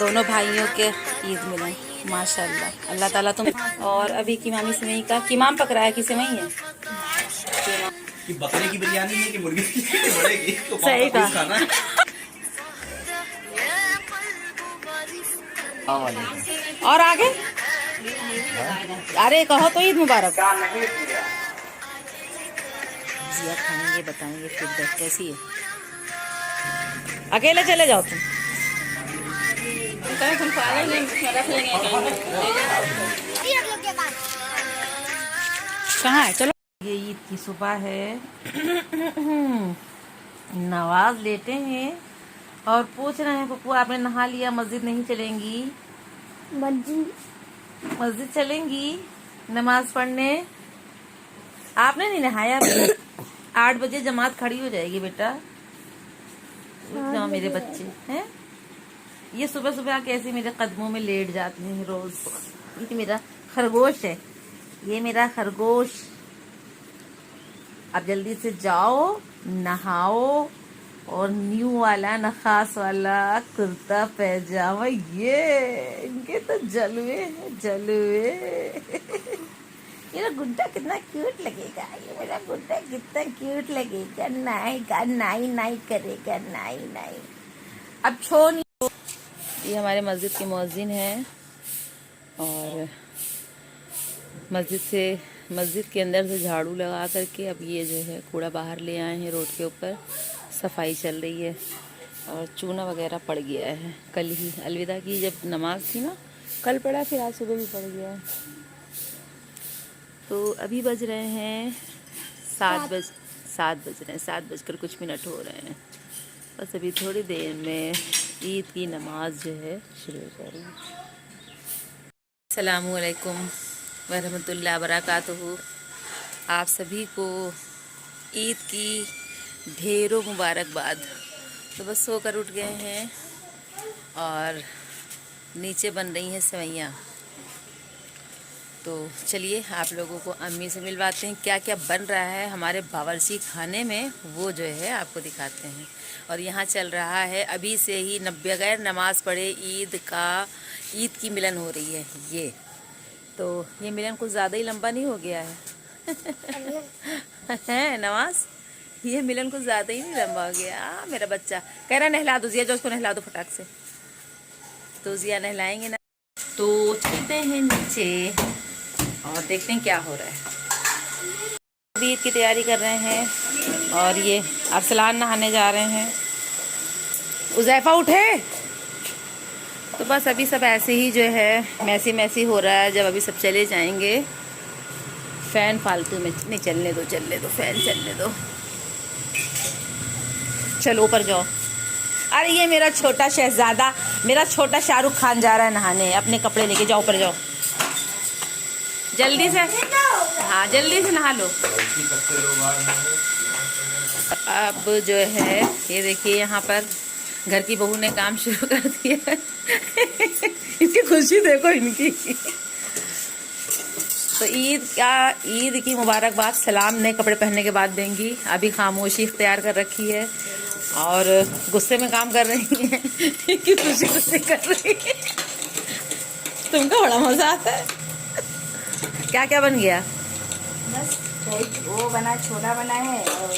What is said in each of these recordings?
दोनों भाइयों के ईद मिलन माशाल्लाह। अल्लाह ताला तुम। और अभी कीमामी सेवई का कीमाम पक रहा है कि सेवई है कि बकरे की बिरयानी है कि मुर्गे की बढ़ेगी तो सही पीस कहा। खाना है। और आगे अरे कहो तो ईद मुबारक। जिया खाएंगे बताएंगे फीडबैक कैसी है। अकेले चले जाओ तुम। कहाँ है चलो। ये ईद की सुबह है। नवाज लेटे हैं और पूछ रहे हैं पप्पू आपने नहा लिया मस्जिद नहीं चलेंगी। मस्जिद चलेंगी नमाज पढ़ने। आपने नहीं नहाया अभी। 8 बजे जमात खड़ी हो जाएगी बेटा। जाओ मेरे बच्चे हैं। ये सुबह सुबह आके ऐसे मेरे कदमों में लेट जाते हैं रोज। ये मेरा खरगोश है। ये मेरा खरगोश। अब जल्दी से जाओ नहाओ और न्यू वाला नखास वाला कुर्ता पैजामा। ये इनके तो जलवे हैं जलवे। मेरा गुड्डा कितना क्यूट लगेगा। ये मेरा गुड्डा कितना क्यूट लगेगा। नाई का नाई नाई करेगा नाई नाई। अब छो नहीं। ये हमारे मस्जिद के मुअज्जिन हैं और मस्जिद के अंदर से झाड़ू लगा करके अब ये जो है कूड़ा बाहर ले आए हैं। रोड के ऊपर सफाई चल रही है और चूना वगैरह पड़ गया है। कल ही अलविदा की जब नमाज थी ना कल पड़ा, फिर आज सुबह भी पड़ गया है। तो अभी बज रहे हैं 7 बज रहे हैं। 7 बजकर कुछ मिनट हो रहे हैं। बस अभी थोड़ी देर में ईद की नमाज जो है शुरू हो जाएगी। अस्सलामु अलैकुम वरहमतुल्लाह बरकातुहू। आप सभी को ईद की ढेरों मुबारकबाद। तो बस सोकर उठ गए हैं और नीचे बन रही हैं सेवइयाँ। तो चलिए आप लोगों को अम्मी से मिलवाते हैं। क्या क्या बन रहा है हमारे बावर्ची खाने में वो जो है आपको दिखाते हैं। और यहाँ चल रहा है अभी से ही बगैर नमाज पढ़े ईद की मिलन हो रही है। ये तो ये मिलन कुछ ज़्यादा ही लंबा नहीं हो गया है। है नवाज, ये मिलन कुछ ज़्यादा ही नहीं लंबा हो गया। मेरा बच्चा कह रहा नहला दो जिया, जो उसको नहला दो फटाक से। तो जिया नहलाएंगे ना। तो चलते हैं नीचे और देखते हैं क्या हो रहा है। अभी ईद की तैयारी कर रहे हैं और ये अरसलान नहाने जा रहे हैं। उज़ैफा उठे। तो बस अभी सब ऐसे ही जो है मैसी हो रहा है। जब अभी सब चले जाएंगे फ़ैन फालतू में नहीं चलने दो फ़ैन चलने दो। चलो ऊपर जाओ। अरे ये मेरा छोटा शहजादा, मेरा छोटा शाहरुख खान जा रहा है नहाने। अपने कपड़े लेके जाओ ऊपर जाओ जल्दी से। हाँ जल्दी से नहा लो। अब जो है ये देखिए यहाँ पर घर की बहू ने काम शुरू कर दिया है। इनकी खुशी देखो इनकी। तो ईद की मुबारकबाद सलाम नए कपड़े पहनने के बाद देंगी। अभी खामोशी इख्तियार कर रखी है और गुस्से में काम कर रही हैं। कि खुशी कर रही है। तुमको बड़ा मजा आता है। क्या क्या बन गया? बस वो बना, छोला बना है और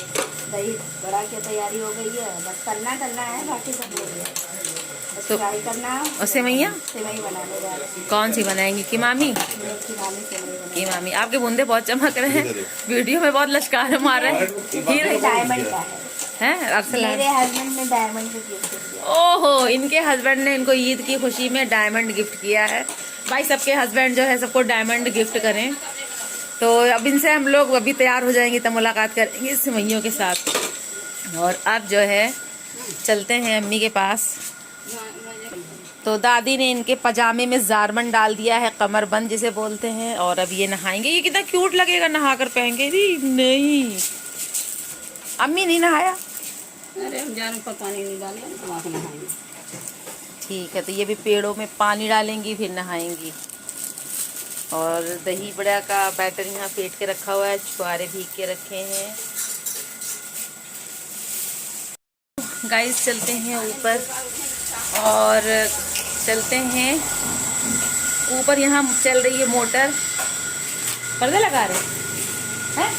दही बड़ा की तैयारी हो गई है। बस तलना है, बाकी सब हो गया। बस तो फ्राई करना और सेवइयाँ सेवई बनाने जा रहे हैं। कौन सी बनाएंगी? की मामी की मामी आपके बूंदे बहुत चमक रहे हैं। वीडियो में बहुत लश्कार मार रहे हैं। डायमंड का है। मेरे हस्बैंड ने डायमंड का गिफ्ट दिया। ओहो, इनके हस्बैंड ने इनको ईद की खुशी में डायमंड गिफ्ट किया है। भाई सबके हस्बैंड जो है सबको डायमंड गिफ्ट करें। तो अब इनसे हम लोग अभी तैयार हो जाएंगे तब मुलाकात करेंगे सेवइयों के साथ। और अब जो है चलते हैं अम्मी के पास। तो दादी ने इनके पजामे में जारमन डाल दिया है, कमरबंद जिसे बोलते हैं। और अब ये नहाएंगे। ये कितना क्यूट लगेगा नहा कर पहनेंगे। नहीं अम्मी नहीं नहाया। अरे हम जान पर पानी नहीं डाले तो नहाएंगे। ठीक है तो ये भी पेड़ों में पानी डालेंगी फिर नहाएंगी। और दही बड़ा का बैटर यहाँ फेंट के रखा हुआ है। छुआरे भीग के रखे हैं। गाइस चलते हैं ऊपर और चलते हैं ऊपर। यहाँ चल रही है मोटर। पर्दे लगा रहे हैं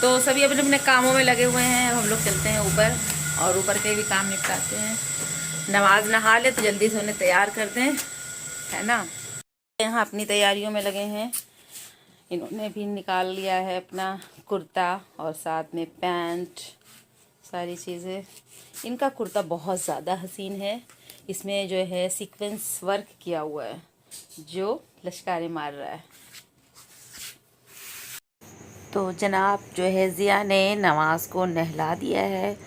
तो सभी अपने अपने कामों में लगे हुए हैं। अब हम लोग चलते हैं ऊपर और ऊपर के भी काम निपटाते हैं। नमाज नहा ले तो जल्दी से उन्हें तैयार कर दें, है ना। यहाँ अपनी तैयारियों में लगे हैं। इन्होंने भी निकाल लिया है अपना कुर्ता और साथ में पैंट, सारी चीज़ें। इनका कुर्ता बहुत ज़्यादा हसीन है। इसमें जो है सीक्वेंस वर्क किया हुआ है जो लश्कारे मार रहा है। तो जनाब जो है ज़िया ने नवाज़ को नहला दिया है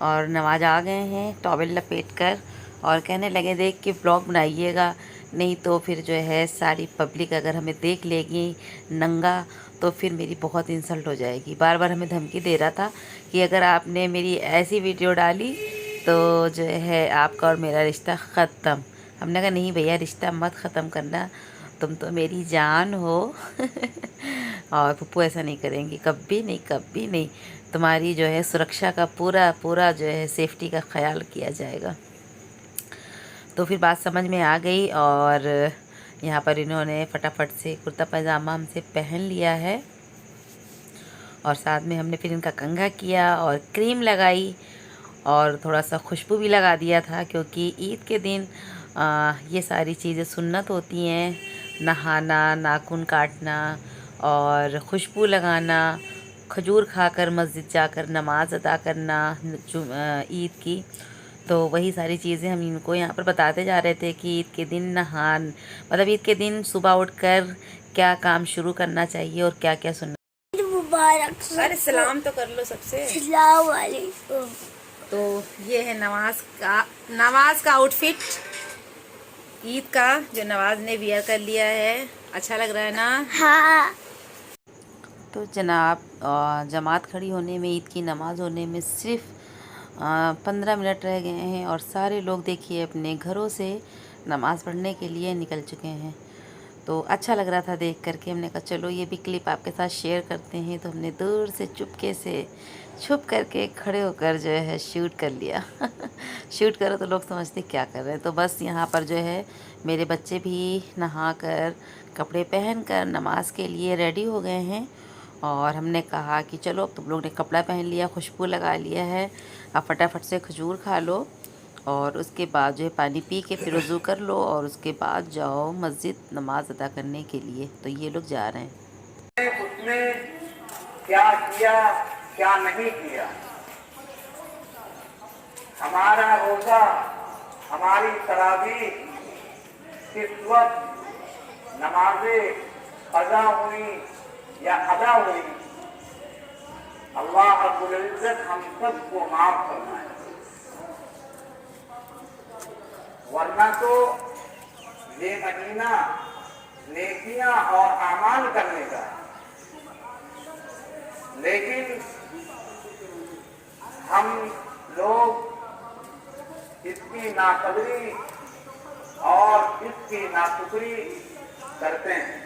और नवाज आ गए हैं टॉवेल लपेट कर और कहने लगे देख के व्लॉग बनाइएगा, नहीं तो फिर जो है सारी पब्लिक अगर हमें देख लेगी नंगा तो फिर मेरी बहुत इंसल्ट हो जाएगी। बार बार हमें धमकी दे रहा था कि अगर आपने मेरी ऐसी वीडियो डाली तो जो है आपका और मेरा रिश्ता ख़त्म। हमने कहा नहीं भैया, रिश्ता मत ख़त्म करना, तुम तो मेरी जान हो और पप्पू ऐसा नहीं करेंगी, कभी नहीं, कभी नहीं। तुम्हारी जो है सुरक्षा का पूरा पूरा जो है सेफ्टी का ख्याल किया जाएगा। तो फिर बात समझ में आ गई और यहाँ पर इन्होंने फटाफट से कुर्ता पैजामा हमसे पहन लिया है और साथ में हमने फिर इनका कंघा किया और क्रीम लगाई और थोड़ा सा खुशबू भी लगा दिया था, क्योंकि ईद के दिन ये सारी चीज़ें सुन्नत होती हैं, नहाना, नाखून काटना और खुशबू लगाना, खजूर खाकर मस्जिद जाकर नमाज अदा करना ईद की। तो वही सारी चीज़ें हम इनको यहाँ पर बताते जा रहे थे कि ईद के दिन मतलब ईद के दिन सुबह उठकर क्या काम शुरू करना चाहिए और क्या क्या सुनना। मुबारक। अरे सलाम तो कर लो सबसे। सलाम वालेकुम। तो ये है नवाज का आउटफिट ईद का, जो नवाज ने वियर कर लिया है। अच्छा लग रहा है ना? हाँ। तो जनाब जमात खड़ी होने में, ईद की नमाज़ होने में सिर्फ 15 मिनट रह गए हैं और सारे लोग देखिए अपने घरों से नमाज़ पढ़ने के लिए निकल चुके हैं। तो अच्छा लग रहा था देख करके। हमने कहा चलो ये भी क्लिप आपके साथ शेयर करते हैं। तो हमने दूर से चुपके से छुप करके खड़े होकर जो है शूट कर लिया शूट करो तो लोग समझते क्या कर रहे हैं। तो बस यहाँ पर जो है मेरे बच्चे भी नहा कर कपड़े पहन कर नमाज के लिए रेडी हो गए हैं और हमने कहा कि चलो अब तुम लोग ने कपड़ा पहन लिया, खुशबू लगा लिया है, अब फटाफट से खजूर खा लो और उसके बाद जो है पानी पी के फिर वज़ू कर लो और उसके बाद जाओ मस्जिद नमाज अदा करने के लिए। तो ये लोग जा रहे हैं। उसने क्या किया क्या नहीं किया, हमारा रोजा, हमारी तरावी किस वक्त नमाजें अदा हुई या अदा हुई, अल्लाह रब्बुल इज्जत हम सबको माफ फरमाए। वरना तो ये महीना नेकियां और आमाल करने का, लेकिन हम लोग इसकी नाकदरी और इसकी नाशुक्री करते हैं।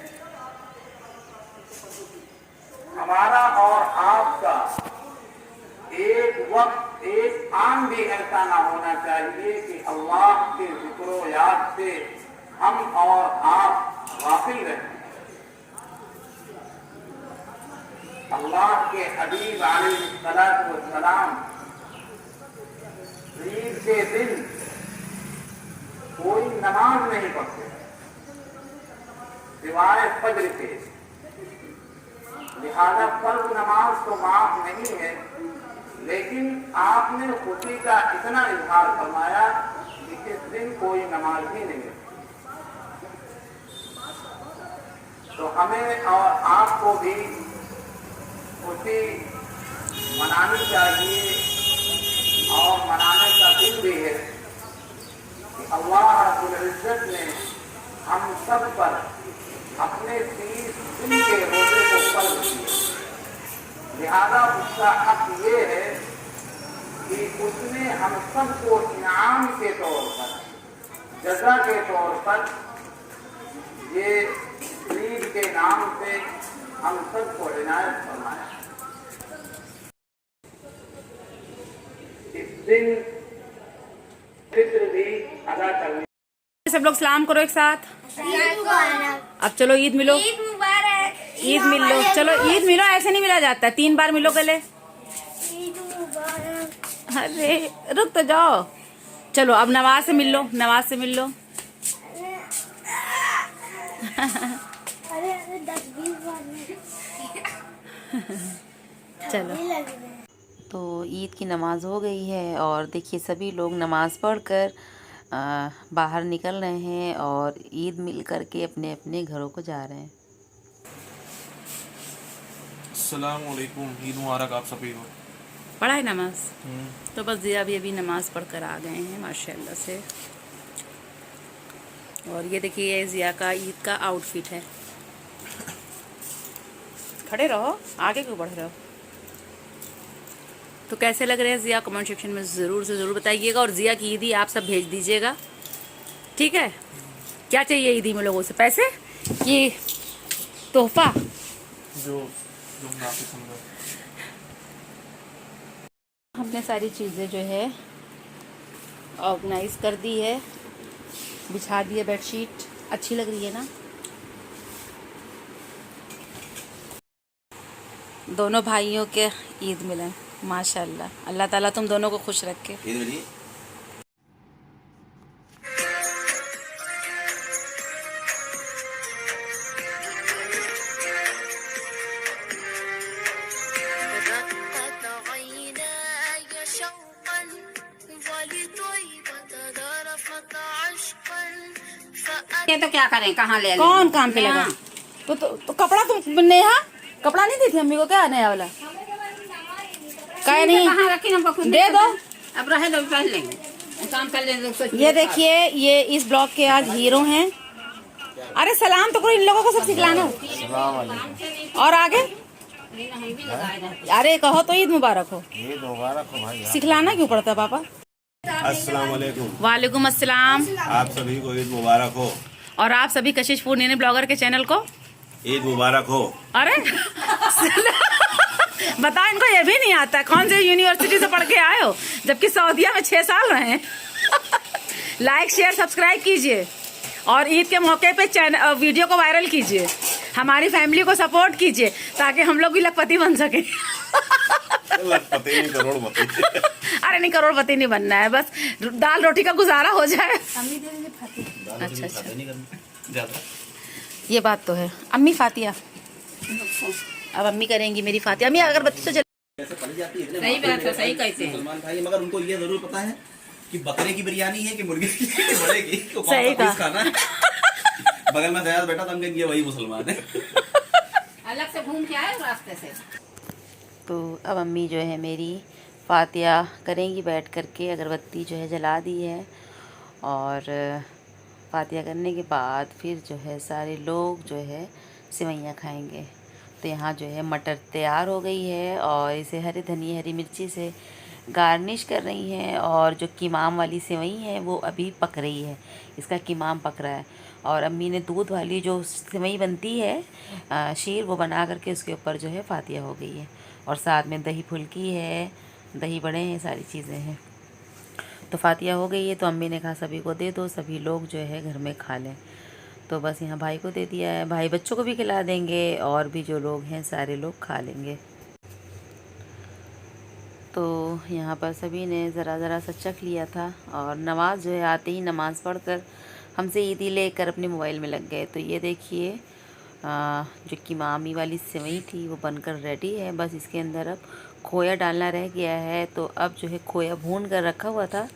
हमारा और आपका एक वक्त, एक आम भी ऐसा ना होना चाहिए कि अल्लाह के जिक्र याद से हम और आप गाफिल रहें। अल्लाह के हबीब अलैहिस्सलाम ईद के दिन कोई नमाज नहीं पढ़ते सिवाय फज्र के। लिहाजा फर्ज नमाज तो माफ नहीं है, लेकिन आपने खुशी का इतना इजहार फरमाया कि इस दिन कोई नमाज ही नहीं है। तो हमें और आपको भी खुशी मनानी चाहिए और मनाने का दिन भी है कि अल्लाह रब्बुल इज्जत ने हम सब पर अपने 30 दिन के रोजे को फर्ज किया। लिहाजा उसका हक ये है कि उसने हम सबको इनाम के तौर पर, जज़ा के तौर पर ये ईद के नाम से हम सबको इनायत फरमाया। इस दिन फिक्र भी अदा करने सब लोग सलाम करो एक साथ। अब चलो ईद मिलो, ईद मुबारक। ईद मिल लो, चलो ईद मिलो, ऐसे नहीं मिला जाता, 3 बार मिलो गले। ईद मुबारक। अरे रुक तो जाओ, चलो अब नवाज से मिल लो, नवाज से मिल लो। अरे 10-20 बार चलो तो ईद की नमाज़ हो गई है और देखिए सभी लोग नमाज़ पढ़कर बाहर निकल रहे हैं और ईद मिल करके अपने अपने घरों को जा रहे हैं। अस्सलाम वालेकुम, ईद मुबारक आप सभी को। पढ़ा है नमाज? तो बस जिया भी अभी नमाज़ पढ़कर आ गए हैं माशाल्लाह से। और ये देखिए ये जिया का ईद का आउटफिट है। खड़े रहो, आगे क्यों बढ़ रहे हो? तो कैसे लग रहे हैं जिया, कमेंट सेक्शन में ज़रूर से ज़रूर बताइएगा। और जिया की ईदी आप सब भेज दीजिएगा, ठीक है? क्या चाहिए ईदी में लोगों से? पैसे कि तोहफा? जो मुनाफिक समझो। हमने सारी चीज़ें जो है ऑर्गेनाइज कर दी है, बिछा दी है बेडशीट। अच्छी लग रही है ना? दोनों भाइयों के ईद मिलन माशाल्लाह। अल्लाह ताला तुम दोनों को खुश रखे। ईद मिली। ये तो क्या करें, कहाँ ले कौन काम पे लगा? तो कपड़ा तुम नेहा कपड़ा नहीं दी थी अम्मी को? क्या नया वाला क्या नहीं रखी हमको खुद दे दो। अब रहे दो, पहन लेंगे, काम कर लेंगे। ये देखिए ये इस ब्लॉग के आज हीरो हैं। अरे सलाम तो करो, इन लोगों को सब सिखलाना। और आगे अरे कहो तो ईद मुबारक हो। ईद मुबारक हो भाई। सिखलाना क्यों पड़ता पापा? अस्सलाम वालेकुम। वालेकुम अस्सलाम। आप सभी को ईद मुबारक हो। और आप सभी कशिश पूर्णिया ब्लॉगर के चैनल को ईद मुबारक हो। अरे बता, इनको ये भी नहीं आता कौन से यूनिवर्सिटी से पढ़ के आए हो, जबकि सऊदीया में 6 साल रहे हैं। लाइक शेयर सब्सक्राइब कीजिए और ईद के मौके पे चैनल वीडियो को वायरल कीजिए, हमारी फैमिली को सपोर्ट कीजिए ताकि हम लोग भी लखपति बन सके। लखपति नहीं, करोड़पति। अरे नहीं, करोड़पति नहीं बनना है, बस दाल रोटी का गुजारा हो जाए। अच्छा ज़्यादा ये बात तो है। अम्मी फातिया, अब अम्मी करेंगी मेरी फातिया। अम्मी अगर बच्चे तो ऐसे पड़ जाती है। सही बात है, सही कहते हैं मुसलमान भाई, मगर उनको ये जरूर पता है कि बकरे की बिरयानी है कि मुर्गे की बढ़ेगी तो कौन सही सा पीस खाना है। बगल में दयाल बैठा, तम कहेंगे वही मुसलमान है। अलग से घूम के आए रास्ते से। तो अब अम्मी जो है मेरी फातिया करेंगी बैठ करके। अगरबत्ती जो है जला दी है और फातिया करने के बाद फिर जो है सारे लोग जो है सेवइयाँ खाएंगे। तो यहाँ जो है मटर तैयार हो गई है और इसे हरी धनिया हरी मिर्ची से गार्निश कर रही हैं। और जो कीमाम वाली सेवई है वो अभी पक रही है, इसका कीमाम पक रहा है। और अम्मी ने दूध वाली जो सेवई बनती है शीर, वो बना करके उसके ऊपर जो है फातिया हो गई है। और साथ में दही फुल्की है, दही बड़े हैं, सारी चीज़ें हैं। तो फातिया हो गई है तो अम्मी ने कहा सभी को दे दो, सभी लोग जो है घर में खा लें। तो बस यहाँ भाई को दे दिया है, भाई बच्चों को भी खिला देंगे और भी जो लोग हैं सारे लोग खा लेंगे। तो यहाँ पर सभी ने ज़रा सा चख लिया था और नमाज जो है आते ही नमाज़ पढ़कर हमसे ईदी लेकर अपने मोबाइल में लग गए। तो ये देखिए जो कीमामी वाली सेवई थी वो बनकर रेडी है। बस इसके अंदर अब खोया डालना रह गया है। तो अब जो है खोया भून कर रखा हुआ था,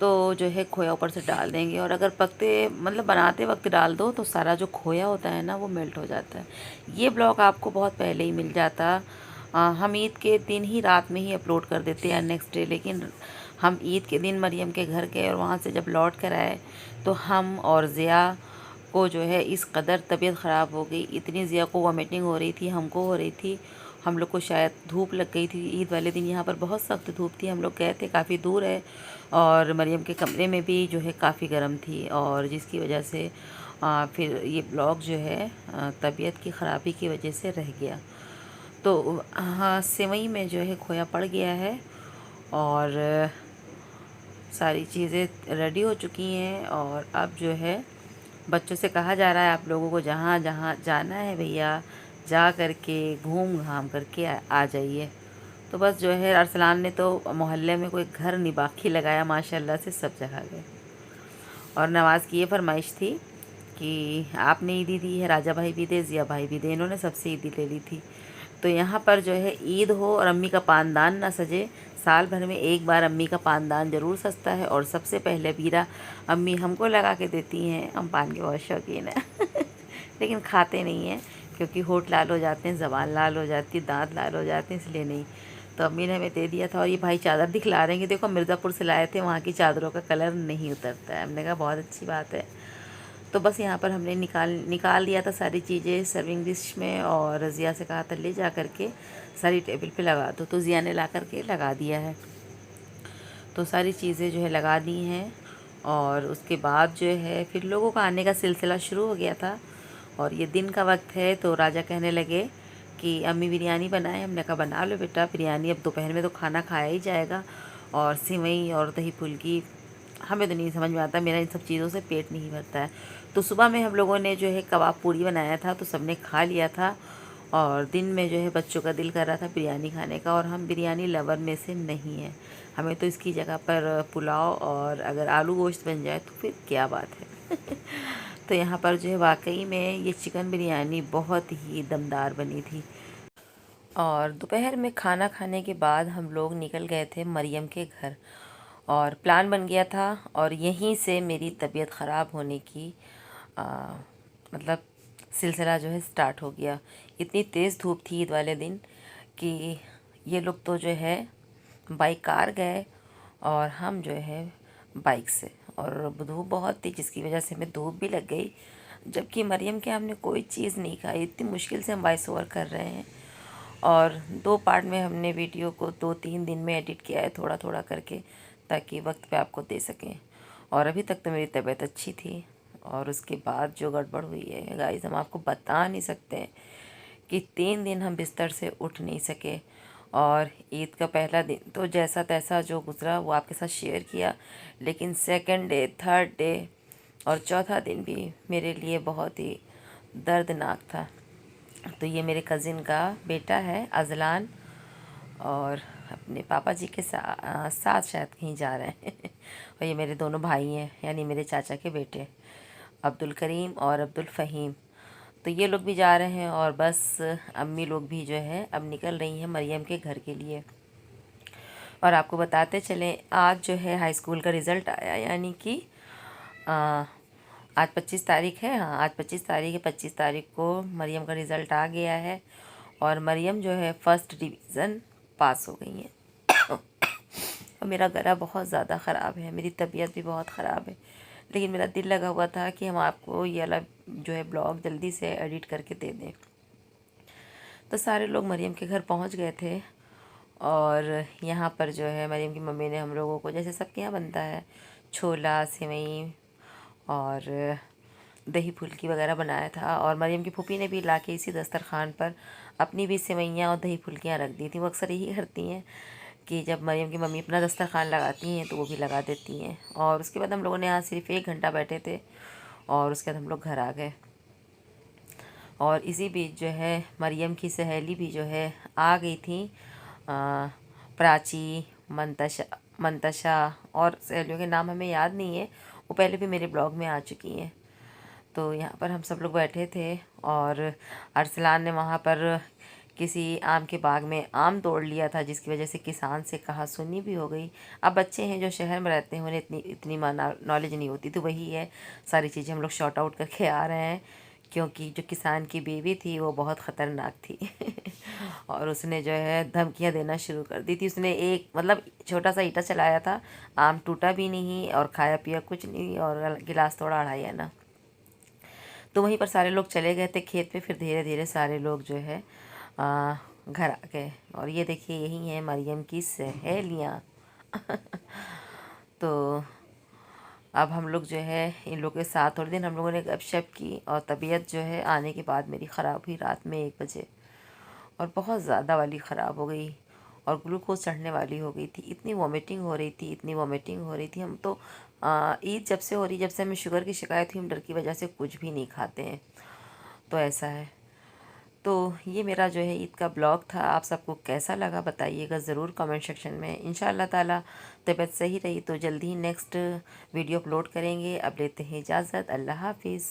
तो जो है खोया ऊपर से डाल देंगे। और अगर बनाते वक्त डाल दो तो सारा जो खोया होता है ना वो मेल्ट हो जाता है। ये ब्लॉग आपको बहुत पहले ही मिल जाता, हम ईद के दिन ही रात में ही अपलोड कर देते हैं नेक्स्ट डे। लेकिन हम ईद के दिन मरियम के घर गए और वहाँ से जब लौट कर आए तो हम और ज़िया को जो है इस कदर तबीयत ख़राब हो गई, इतनी ज़िया को वॉमिटिंग हो रही थी, हमको हो रही थी, हम लोग को शायद धूप लग गई थी। ईद वाले दिन यहाँ पर बहुत सख्त धूप थी, हम लोग गए थे, काफ़ी दूर है और मरियम के कमरे में भी जो है काफ़ी गर्म थी। और जिसकी वजह से फिर ये ब्लॉग जो है तबीयत की ख़राबी की वजह से रह गया। तो हाँ, सेवई में जो है खोया पड़ गया है और सारी चीज़ें रेडी हो चुकी हैं और अब जो है बच्चों से कहा जा रहा है आप लोगों को जहाँ जहाँ जाना है भैया जा करके घूम घाम करके आ जाइए। तो बस जो है अरसलान ने तो मोहल्ले में कोई घर नहीं बाकी लगाया, माशाल्लाह से सब जगह गए। और नवाज़ की ये फरमाइश थी कि आपने ईदी दी है, राजा भाई भी दे, ज़िया भाई भी दे, इन्होंने सबसे ईदी ले ली थी। तो यहाँ पर जो है ईद हो और अम्मी का पानदान ना सजे, साल भर में एक बार अम्मी का पानदान ज़रूर सजता है। और सबसे पहले बीरा अम्मी हमको लगा के देती हैं। हम पान के बहुत शौकीन हैं लेकिन खाते नहीं हैं क्योंकि होठ लाल हो जाते हैं, ज़बान लाल हो जाती है, दांत लाल हो जाते हैं, इसलिए नहीं। तो अम्मी ने हमें दे दिया था। और ये भाई चादर दिखला रहे हैं कि देखो मिर्ज़ापुर से लाए थे, वहाँ की चादरों का कलर नहीं उतरता है। हमने कहा बहुत अच्छी बात है। तो बस यहाँ पर हमने निकाल दिया था सारी चीज़ें सर्विंग डिश में और ज़िया से कहा था ले जा करके सारी टेबल पे लगा दो, तो ज़िया ने ला करके लगा दिया है। तो सारी चीज़ें जो है लगा दी हैं और उसके बाद जो है फिर लोगों का आने का सिलसिला शुरू हो गया था। और ये दिन का वक्त है तो राजा कहने लगे कि अम्मी बिरयानी बनाए। हमने कहा बना लो बेटा बिरयानी, अब दोपहर में तो खाना खाया ही जाएगा। और सिवई और दही फुल्की हमें तो नहीं समझ में आता, मेरा इन सब चीज़ों से पेट नहीं भरता है। तो सुबह में हम लोगों ने जो है कबाब पूड़ी बनाया था तो सबने खा लिया था। और दिन में जो है बच्चों का दिल कर रहा था बिरयानी खाने का, और हम बिरयानी लवर में से नहीं हैं। हमें तो इसकी जगह पर पुलाव और अगर आलू गोश्त बन जाए तो फिर क्या बात है तो यहाँ पर जो है वाकई में ये चिकन बिरयानी बहुत ही दमदार बनी थी। और दोपहर में खाना खाने के बाद हम लोग निकल गए थे मरियम के घर और प्लान बन गया था। और यहीं से मेरी तबीयत ख़राब होने की मतलब सिलसिला जो है स्टार्ट हो गया। इतनी तेज़ धूप थी ईद वाले दिन कि ये लोग तो जो है बाइक कार गए और हम जो है बाइक से, और धूप बहुत थी जिसकी वजह से हमें धूप भी लग गई। जबकि मरियम के हमने कोई चीज़ नहीं खाई, इतनी मुश्किल से हम वॉइस ओवर कर रहे हैं। और 2 पार्ट में हमने वीडियो को 2-3 दिन में एडिट किया है थोड़ा थोड़ा करके, ताकि वक्त पे आपको दे सकें। और अभी तक तो मेरी तबीयत अच्छी थी और उसके बाद जो गड़बड़ हुई है गाइस हम आपको बता नहीं सकते कि 3 दिन हम बिस्तर से उठ नहीं सके। और ईद का पहला दिन तो जैसा तैसा जो गुज़रा वो आपके साथ शेयर किया, लेकिन सेकंड डे, थर्ड डे और चौथा दिन भी मेरे लिए बहुत ही दर्दनाक था। तो ये मेरे कज़िन का बेटा है अज़लान, और अपने पापा जी के साथ शायद कहीं जा रहे हैं और ये मेरे दोनों भाई हैं, यानी मेरे चाचा के बेटे अब्दुल करीम और अब्दुल फ़हीम। तो ये लोग भी जा रहे हैं और बस अम्मी लोग भी जो है अब निकल रही हैं मरियम के घर के लिए। और आपको बताते चलें आज जो है हाई स्कूल का रिज़ल्ट आया, यानी कि आज 25 तारीख है। हाँ आज 25 तारीख है, 25 तारीख को मरियम का रिज़ल्ट आ गया है और मरियम जो है फर्स्ट डिवीज़न पास हो गई है और मेरा गला बहुत ज़्यादा ख़राब है, मेरी तबीयत भी बहुत ख़राब है, लेकिन मेरा दिल लगा हुआ था कि हम आपको ये वाला जो है ब्लॉग जल्दी से एडिट करके दे दें। तो सारे लोग मरियम के घर पहुंच गए थे और यहाँ पर जो है मरियम की मम्मी ने हम लोगों को, जैसे सबके यहाँ बनता है, छोला, सेवई और दही फुल्की वगैरह बनाया था। और मरियम की फूफी ने भी ला के इसी दस्तरखान पर अपनी भी सेवइयाँ और दही फुल्कियाँ रख दी थी। वो अक्सर यही करती हैं कि जब मरियम की मम्मी अपना दस्तरखान लगाती हैं तो वो भी लगा देती हैं। और उसके बाद हम लोगों ने यहाँ सिर्फ 1 घंटा बैठे थे और उसके बाद हम लोग घर आ गए। और इसी बीच जो है मरियम की सहेली भी जो है आ गई थी, प्राची, मंतशा और सहेलियों के नाम हमें याद नहीं है, वो पहले भी मेरे ब्लॉग में आ चुकी हैं। तो यहाँ पर हम सब लोग बैठे थे और अरसलान ने वहाँ पर किसी आम के बाग में आम तोड़ लिया था, जिसकी वजह से किसान से कहासुनी भी हो गई। अब बच्चे हैं जो शहर में रहते हैं उन्हें इतनी नॉलेज नहीं होती, तो वही है सारी चीज़ें हम लोग शॉर्ट आउट करके आ रहे हैं, क्योंकि जो किसान की बीवी थी वो बहुत ख़तरनाक थी और उसने जो है धमकियां देना शुरू कर दी थी। उसने एक मतलब छोटा सा ईंटा चलाया था, आम टूटा भी नहीं और खाया पिया कुछ नहीं, और गिलास तोड़ा 2.5 आना। तो वहीं पर सारे लोग चले गए थे खेत पे, फिर धीरे धीरे सारे लोग जो है घर आ गए। और ये देखिए यही हैं मरियम की सहेलियाँ तो अब हम लोग जो है इन लोगों के साथ थोड़े दिन हम लोगों ने गपशप की। और तबीयत जो है आने के बाद मेरी ख़राब हुई रात में 1 बजे, और बहुत ज़्यादा वाली ख़राब हो गई। और ग्लूकोज चढ़ने वाली हो गई थी। इतनी वॉमिटिंग हो रही थी, इतनी वॉमिटिंग हो रही थी। हम तो ईद जब से हो रही, जब से हमें शुगर की शिकायत हुई, हम डर की वजह से कुछ भी नहीं खाते हैं। तो ऐसा है। तो ये मेरा जो है ईद का ब्लॉग था। आप सबको कैसा लगा बताइएगा ज़रूर कमेंट सेक्शन में। इंशाअल्लाह ताला तबीयत सही रही तो जल्दी ही नेक्स्ट वीडियो अपलोड करेंगे। अब लेते हैं इजाज़त। अल्लाह हाफिज़।